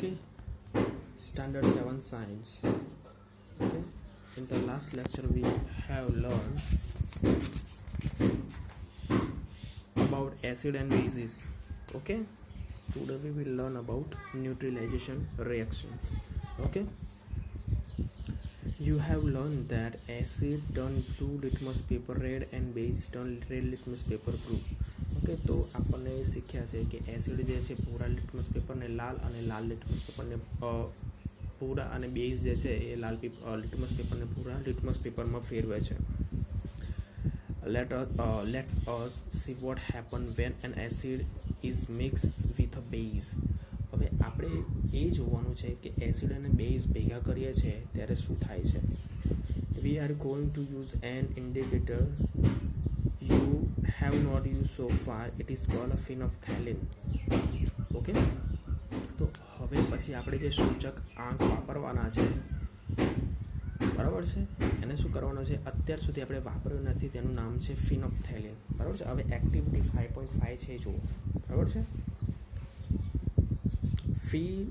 Okay, standard 7 science. Okay, in the last lecture we have learned about acid and bases. Okay, today we will learn about neutralization reactions. Okay, you have learned that acid turn blue litmus paper red and base turn red litmus paper blue. Okay, તો આપણને શીખ્યા છે કે acid જે છે પૂરા litmus પેપરને લાલ અને લાલ litmus પેપરને પૂરા અને બેઝ જે છે એ લાલ લિટમસ પેપરને પૂરા લિટમસ પેપરમાં ફેરવે છે. Let's us see what happen when an acid is mixed with a base. હવે આપણે એ જોવાનું છે કે એસિડ અને બેઝ ભેગા કરીએ છીએ ત્યારે શું થાય છે. We are going to use an indicator you have not used so far. It is called a phenolphthalein. Okay, તો હવે પછી આપણે જે સૂચક આંક વાપરવાના છે, બરાબર છે, એને શું કરવાનું છે, અત્યાર સુધી આપણે વાપર્યું નથી, તેનું નામ છે ફિનોપ્થેલિન. બરાબર છે. હવે એક્ટિવિટી 5.5 છે, જુઓ. બરાબર છે. Fill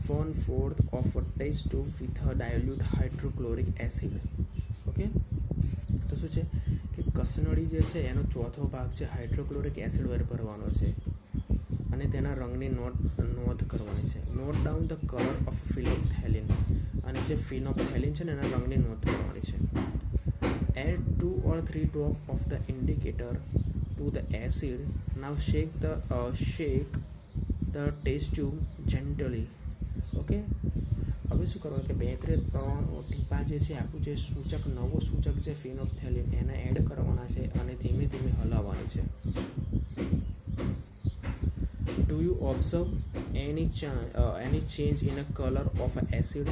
1/4 of a test tube with a dilute hydrochloric acid. Okay, તો શું છે કે કસનળી જે છે એનો ચોથો ભાગ છે હાઇડ્રોક્લોરિક એસિડ વડે ભરવાનો છે અને તેના રંગની નોંધ કરવાની છે. Note down the colour of phenolphthalein, અને જે ફિનોપ્થેલિન છે ને એના રંગની નોંધ કરવાની છે. Add 2 or 3 drops of the indicator to the acid. Now shake the test tube gently. Okay, હવે શું કરવાનું કે 2-3 ટીપા જે છે આપણું જે સૂચક નવો સૂચક છે ફિનોપ્થેલિન એને એડ કરવાના છે અને ધીમે ધીમે હલાવવાની છે. Do you observe any change in a color of an acid?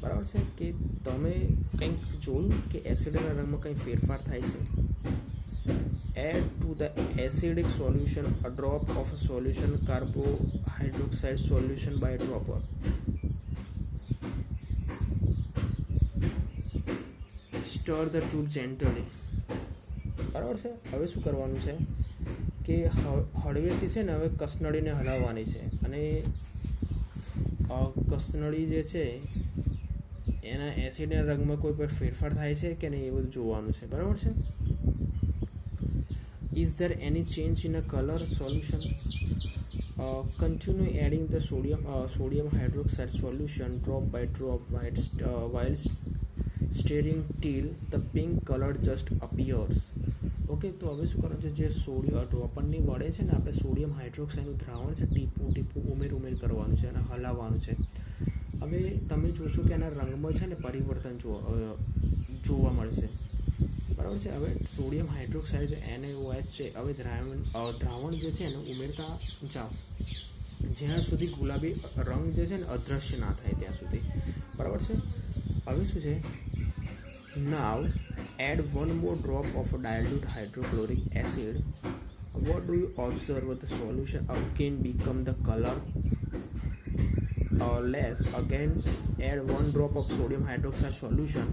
બરાબર છે કે તમે કંઈક જોયું કે એસિડના રંગમાં કંઈ ફેરફાર થાય છે. Add to the acidic solution a drop of a solution carbohydroxide solution by a dropper. Stir the tube gently. બરાબર છે. હવે શું કરવાનું છે કે હળવેથી છે ને હવે કસનળીને હલાવવાની છે અને કસનળી જે છે એના એસિડના રંગમાં કોઈ પણ ફેરફાર થાય છે કે નહીં એ બધું જોવાનું છે. બરાબર છે. Is there any change in a color solution? Continue adding the sodium hydroxide solution drop by drop while stirring till the pink color just appears. Okay, તો હવે શું કરવાનું છે, જે ડ્રોપરની વડે છે ને આપણે સોડિયમ હાઇડ્રોક્સાઇડનું દ્રાવણ છે ટીપું ઉમેર કરવાનું છે અને હલાવવાનું છે. હવે તમે જોશો કે એના રંગમાં છે ને પરિવર્તન જોવા મળશે. બરાબર છે. હવે સોડિયમ હાઇડ્રોક્સાઇડ જે NaOH છે, હવે દ્રાવણ જે છે એને ઉમેરતા જાઓ જ્યાં સુધી ગુલાબી રંગ જે છે ને અદૃશ્ય ના થાય ત્યાં સુધી. બરાબર છે. હવે શું છે, now add 1 more drop of dilute hydrochloric acid. What do you observe? The solution again become the color less. Again add 1 drop of sodium hydroxide solution.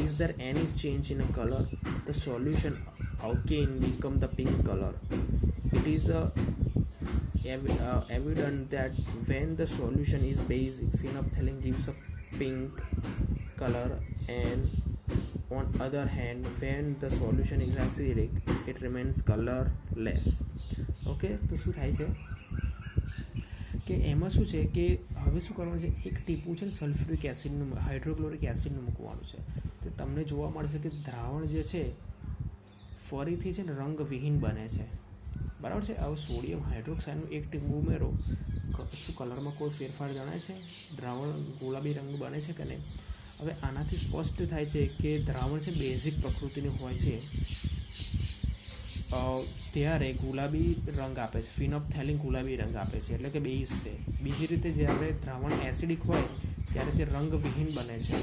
Is there any change in the color? The solution again become the pink color. It is evident that when the solution is basic, phenolphthalein gives a pink color, and on other hand when the solution is acidic it remains colorless. Okay, તો શું થાય છે કે એમાં શું છે કે હવે શું કરવાનું છે, એક ટીપું છે સલ્ફ્યુરિક એસિડનું હાઇડ્રોક્લોરિક એસિડનું મૂકવાનું છે. તો તમને જોવા મળશે કે દ્રાવણ જે છે ફરીથી છે ને રંગવિહીન બને છે. બરાબર છે. હવે સોડિયમ હાઇડ્રોક્સાઇડનું એક ટીપું ઉમેરો, શું કલરમાં કોઈ ફેરફાર જણાય છે, દ્રાવણ ગુલાબી રંગનું બને છે કે નહીં. હવે આનાથી સ્પષ્ટ થાય છે કે દ્રાવણ છે બેઝિક પ્રકૃતિનું હોય છે ત્યારે ગુલાબી રંગ આપે છે. ફિનોપ્થેલિન ગુલાબી રંગ આપે છે એટલે કે બેઝ છે. બીજી રીતે જ્યારે દ્રાવણ એસિડિક હોય ત્યારે તે રંગવિહીન બને છે.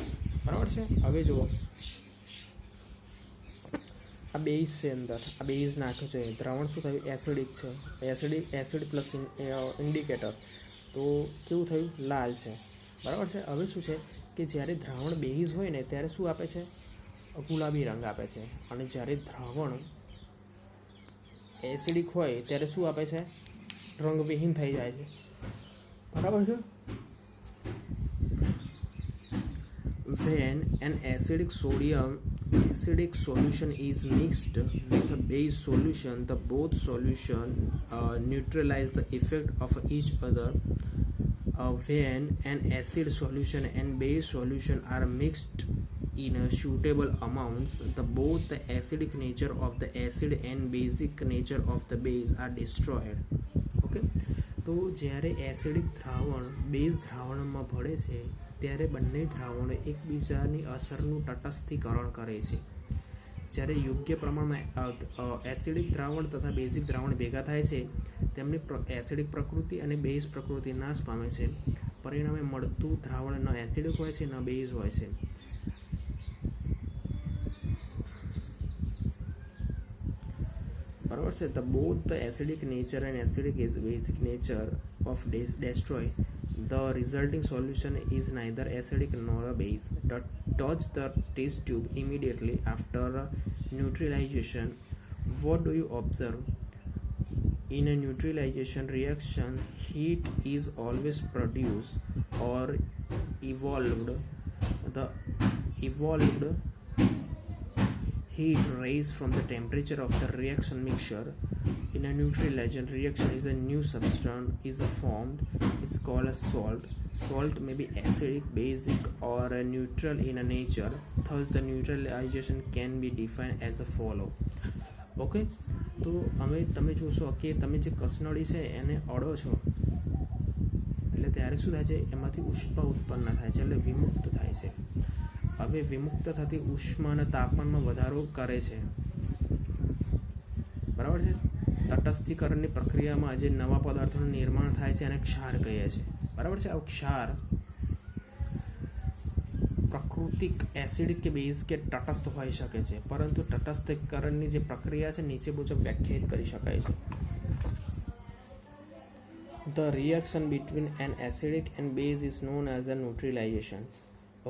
બરાબર છે. હવે જુઓ, આ બેઝ છે, અંદર આ બેઝ નાખ્યો છે, દ્રાવણ શું થયું, એસિડિક છે, એસિડ પ્લસ ઇન્ડિકેટર, તો કેવું થયું, લાલ છે. બરાબર છે. હવે શું છે કે જ્યારે દ્રાવણ બેઝ હોય ને ત્યારે શું આપે છે, ગુલાબી રંગ આપે છે, અને જ્યારે દ્રાવણ એસિડિક હોય ત્યારે શું આપે છે, રંગવિહીન થઈ જાય છે. બરાબર છે. when an acidic solution is mixed with a base solution, the both solution neutralize the effect of each other. When an acid solution and base solution are mixed in a suitable amounts, both the acidic nature of the acid and basic nature of the base are destroyed. Okay, તો જ્યારે acidic દ્રાવણ base દ્રાવણમાં ભળે છે ત્યારે બંને દ્રાવણો એકબીજાની અસરનું તટસ્થીકરણ કરે છે. જ્યારે યોગ્ય પ્રમાણમાં એસિડિક દ્રાવણ તથા બેઝિક દ્રાવણ ભેગા થાય છે તેમની એસિડિક પ્રકૃતિ અને બેઝ પ્રકૃતિ નાશ પામે છે. પરિણામે મળતું દ્રાવણ ન એસિડિક હોય છે ન બેઝ હોય છે. બરાબર છે. the both the acidic nature and acidic basic nature of destroy, the resulting solution is neither acidic nor a base. Touch the test tube immediately after neutralization. What do you observe? In a neutralization reaction, heat is always produced or evolved. The evolved heat raised from the temperature of the reaction mixture. In a neutralization reaction, is a new substance is formed. It's called a salt. Salt may be acidic, basic, or neutral in a nature. Thus, the neutralization can be defined as a follow. Okay, તો હવે તમે જોશો કે તમે જે કસનળી છે એને અડો છો એટલે ત્યારે શું થાય છે, એમાંથી ઉષ્મા ઉત્પન્ન થાય છે એટલે વિમુક્ત થાય છે. હવે વિમુક્ત થતી ઉષ્મા અને તાપમાનમાં વધારો કરે છે. બરાબર છે. તટસ્થીકરણની પ્રક્રિયામાં જે નવા પદાર્થોનું નિર્માણ થાય છે એને ક્ષાર કહીએ છીએ. બરાબર છે. આ ક્ષાર પ્રાકૃતિક એસિડિક કે બેઝ કે તટસ્થ હોઈ શકે છે, પરંતુ તટસ્થીકરણની જે પ્રક્રિયા છે નીચે મુજબ વ્યાખ્યાયિત કરી શકાય છે. The reaction between an acidic and base is known as a neutralization.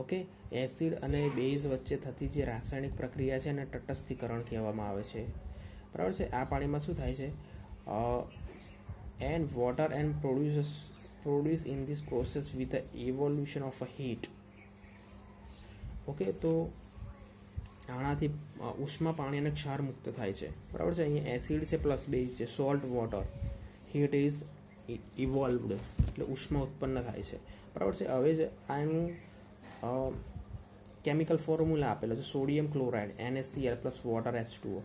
Okay, acid અને બેઝ વચ્ચે થતી જે રાસાયણિક પ્રક્રિયા છે એને તટસ્થીકરણ કહેવામાં આવે છે. બરાબર છે. આ પાણીમાં શું થાય છે, and water and produce in this process with the evolution of a heat. Okay, તો આનાથી ઉષ્મા પાણી અને ક્ષાર મુક્ત થાય છે. બરાબર છે. અહીંયા એસિડ છે પ્લસ બેઝ છે, સોલ્ટ વોટર, હીટ ઇઝ ઇવોલ્વડ એટલે ઉષ્મા ઉત્પન્ન થાય છે. બરાબર છે. હવે જ આનું કેમિકલ ફોર્મ્યુલા આપેલો છે, sodium chloride NaCl plus water H2O.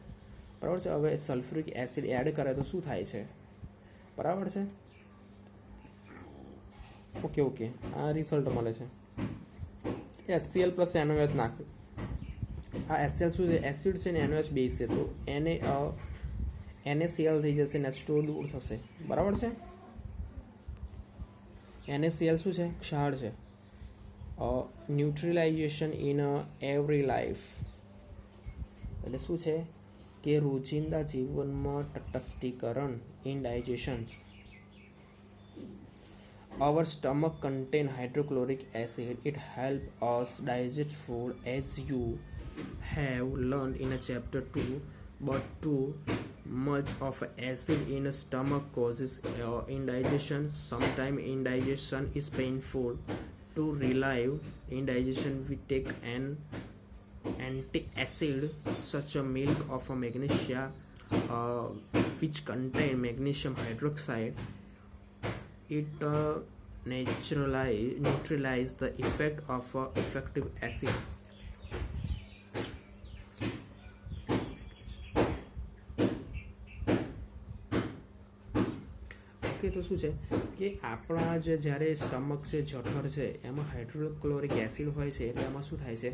બરાબર છે. હવે સલ્ફ્યુરિક એસિડ એડ કરે તો શું થાય છે? બરાબર છે. ઓકે, આ રિઝલ્ટ મળે છે. HCl પ્લસ NaOH નાખ્યું. આ HCl શું છે, એસિડ છે ને NaOH બેઝ છે, તો NaCl થઈ જશે ને H2O દૂર થશે. બરાબર છે. NaCl શું છે, ક્ષાર છે. ન્યુટ્રલાઇઝેશન ઇન એવરી લાઈફ એટલે શું છે કે રોજિંદા જીવનમાં તટસ્થીકરણ, ઇનડાઇજેશન. Our stomach contain hydrochloric acid. It helps us digest food, as you have learned in a chapter 2. But too much of acid in a stomach causes indigestion. Sometimes indigestion is painful. To relieve indigestion, we take an antacid such a milk of a magnesia, which contain magnesium hydroxide. It neutralize the effect of effective acid. Okay, તો શું છે કે આપણા જ્યારે stomach છે, જઠર છે, એમાં hydrochloric acid હોય છે એટલે એમાં શું થાય છે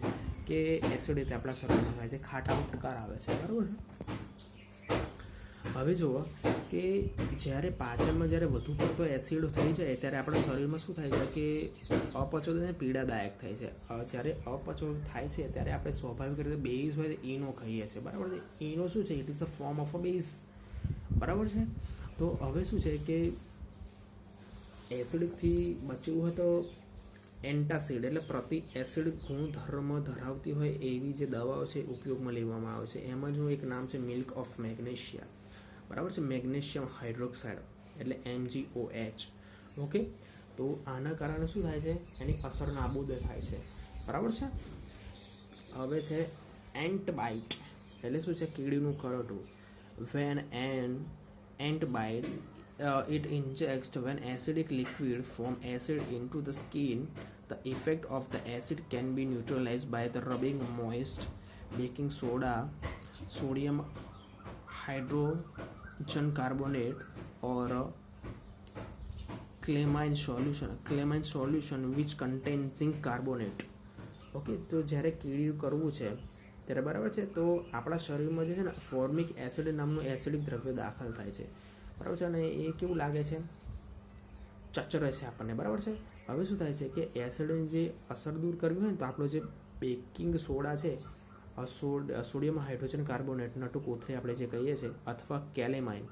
કે એસિડિટી આપણા શરીરમાં થાય છે, ખાટા પ્રકાર આવે છે. બરાબર છે. હવે જુઓ કે જ્યારે પાચનમાં જ્યારે વધુ પડતો એસિડ થઈ જાય ત્યારે આપણા શરીરમાં શું થાય છે કે અપચો અને પીડાદાયક થાય છે. જ્યારે અપચો થાય છે ત્યારે આપણે સ્વાભાવિક રીતે બેઝ હોય તો ઈનો ખાઈએ છીએ. બરાબર છે. ઈનો શું છે, it is the form of a base. બરાબર છે. તો હવે શું છે કે એસિડથી બચવું હોય તો એન્ટાસિડ એટલે પ્રતિ એસિડ ગુણધર્મ ધરાવતી હોય એવી જે દવાઓ છે ઉપયોગમાં લેવામાં આવે છે. એમાંનું એક નામ છે મિલ્ક ઓફ મેગ્નેશિયા. બરાબર છે. મેગ્નેશિયમ હાઇડ્રોક્સાઇડ એટલે MgOH. ઓકે, તો આના કારણે શું થાય છે, એની અસર નાબૂદ થાય છે. બરાબર છે. હવે છે એન્ટ બાઇટ, એટલે શું છે કીડીનું કરડવું. When ant bites, it injects when acidic liquid from acid into the skin. The effect of the acid can be neutralized by the rubbing moist baking soda, sodium hydrogen carbonate, or clamine solution which contains zinc carbonate. Okay, તો જ્યારે કીડીયું કરવું છે ત્યારે બરાબર છે, તો આપણા શરીરમાં જે છે ને ફોર્મિક એસિડ નામનું એસિડિક દ્રવ્ય દાખલ થાય છે, બરાબર છે, અને એ કેવું લાગે છે, ચચરે છે આપણને, બરાબર છે. હવે શું થાય છે કે એસિડની જે અસર દૂર કરવી હોય ને તો આપણો જે બેકિંગ સોડા છે, સોડિયમ હાઇડ્રોજન કાર્બોનેટના ટૂંકોથળી આપણે જે કહીએ છીએ, અથવા કેલેમાઇન,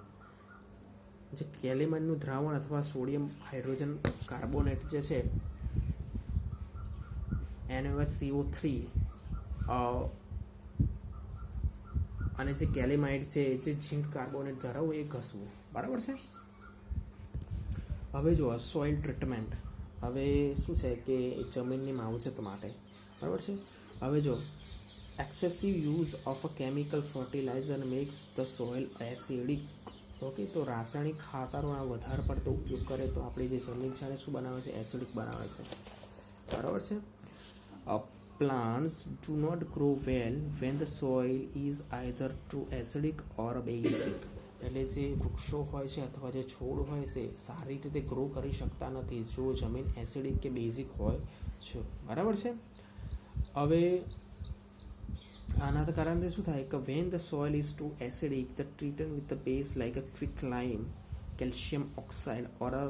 જે કેલેમાઇનનું દ્રાવણ અથવા સોડિયમ હાઇડ્રોજન કાર્બોનેટ જે છે NaCO3 અને જે કેલેમાઇડ છે જે ઝિંક કાર્બોનેટ ધરાવો એ ઘસવું, બરાબર છે. હવે જો સોઇલ ટ્રીટમેન્ટ, હવે શું છે કે જમીનની માવજત માટે, બરાબર છે. હવે જો excessive use of a chemical fertiliser makes the soil acidic. Okay, તો રાસાયણિક ખાતરોના વધારે પડતો ઉપયોગ કરે તો આપણી જે જમીન છે એને શું બનાવે છે, એસિડિક બનાવે છે, બરાબર છે. Plants do not grow well when the soil is either too acidic or basic. એટલે જે વૃક્ષો હોય છે અથવા જે છોડ હોય છે સારી રીતે ગ્રો કરી શકતા નથી જો જમીન એસિડિક કે બેઝિક હોય છે, બરાબર છે. હવે આના કારણે શું થાય કે when the soil is too acidic, the treated with the base like a quicklime, calcium oxide, or a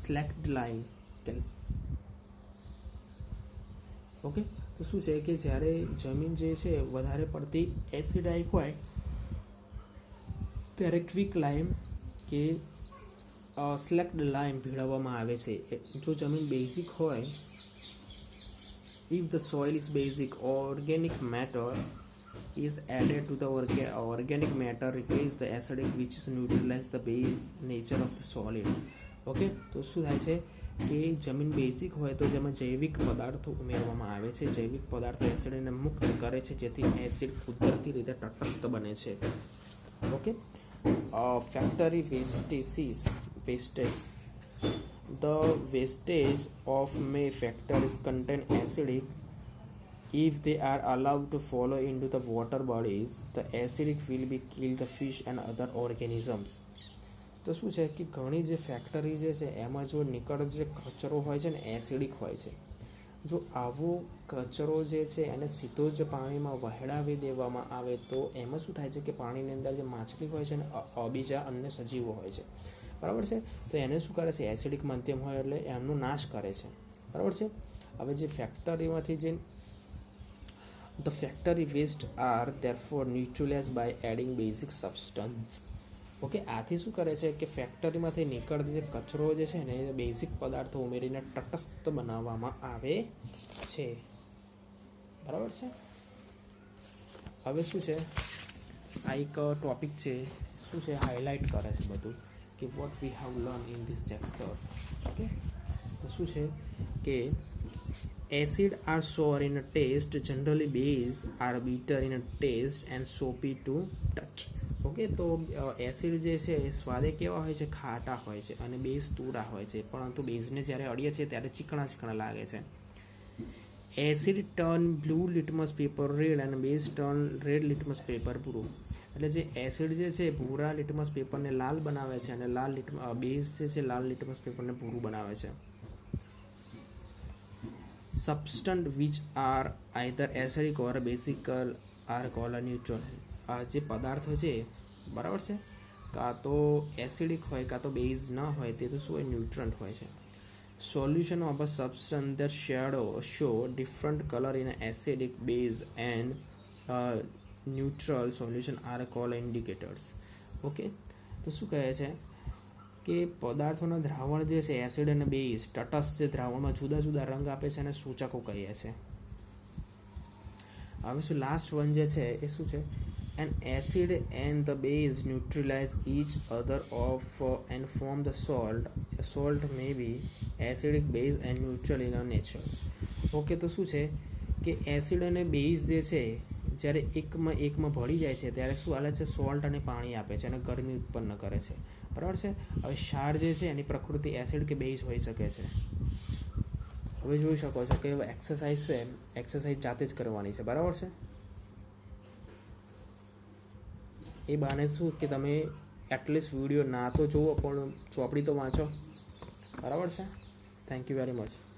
slacked lime. Okay, તો શું છે કે જ્યારે જમીન જે છે વધારે પડતી એસિડાઇક હોય ત્યારે ક્વિક લાઇમ કે સ્લેક્ડ લાઇમ ભેળવવામાં આવે છે. જો જમીન બેઝિક હોય, if the soil is basic, organic matter is added to the organic matter replace the acidic which is neutralize the base nature of the solid. Okay, તો શું થાય છે કે જમીન બેઝિક હોય તો જેમાં જૈવિક પદાર્થો ઉમેરવામાં આવે છે. જૈવિક પદાર્થો એસિડને મુક્ત કરે છે જેથી એસિડ કુદરતી રીતે તટસ્થ બને છે. Okay, factory wastage. The wastage of many factories contain acidic. If they are allowed to follow into the water bodies, the acidic will be kill the fish and other organisms. તો શું છે કે ઘણી જે ફેક્ટરી જે છે એમાં જો નીકળતો જે કચરો હોય છે ને એસિડિક હોય છે. જો આવો કચરો જે છે એને સીધો જ પાણીમાં વહેડાવી દેવામાં આવે તો એમાં શું થાય છે કે પાણીની અંદર જે માછલી હોય છે ને બીજા અન્ય સજીવો હોય છે, બરાબર છે, તો એને શું કરે છે, એસિડિક માધ્યમ હોય એટલે એમનો નાશ કરે છે, બરાબર છે. હવે જે ફેક્ટરીમાંથી જે the factory waste are therefore neutralized by adding basic substance. Okay, આથી શું કરે છે કે ફેક્ટરીમાંથી નીકળતી જે કચરો જે છે ને એ બેઝિક પદાર્થો ઉમેરીને તટસ્થ બનાવવામાં આવે છે, બરાબર છે. હવે શું છે આ એક ટોપિક છે, શું છે હાઇલાઇટ કરે છે બધું કે what we have learn in this chapter. Okay, તો શું છે કે acid are sour in a taste, generally base are bitter in a taste and soapy to touch. Okay, તો એસિડ જે છે એ સ્વાદે કેવા હોય છે, ખાટા હોય છે, અને બેઝ તુરા હોય છે, પરંતુ બેઝને જ્યારે અડીએ છીએ ત્યારે ચીકણા લાગે છે. Acid turn blue litmus paper red અને base turn red litmus paper blue. એટલે જે એસિડ જે છે ભૂરા લિટમસ પેપરને લાલ બનાવે છે અને બેઝ જે છે લાલ લિટમસ પેપરને ભૂરું બનાવે છે. Substance which are either acidic or basic are called neutral. આ જે પદાર્થો છે, બરાબર છે, કાં તો એસિડિક હોય કાં તો બેઝ ન હોય તે તો શું હોય, ન્યુટ્રન્ટ હોય છે. Solution of a substance that show different color in acidic, base and neutral solution are called indicators. Okay, તો શું કહે છે કે પદાર્થોના દ્રાવણ જે છે એસિડ અને બેઝ તટસ્થ જે દ્રાવણમાં જુદા જુદા રંગ આપે છે અને સૂચકો કહીએ છીએ. હવે શું લાસ્ટ વન જે છે એ શું છે, an acid and the base neutralize each other and form the salt. A salt may be acidic, base and neutral in nature. Okay, તો શું છે કે એસિડ અને બેઝ જે છે જ્યારે એકમાં ભળી જાય છે ત્યારે શું હાલે છે, સોલ્ટ અને પાણી આપે છે અને ગરમી ઉત્પન્ન કરે છે, બરાબર છે. હવે ક્ષાર જે છે એની પ્રકૃતિ એસિડ કે બેઝ હોઈ શકે છે. હવે જોઈ શકો છો કે એક્સરસાઇઝ છે, એક્સરસાઇઝ જાતે જ કરવાની છે, બરાબર છે. એ બહાને શું કે તમે એટલીસ્ટ વિડીયો ના તો જુઓ પણ ચોપડી તો વાંચો, બરાબર છે. Thank you very much.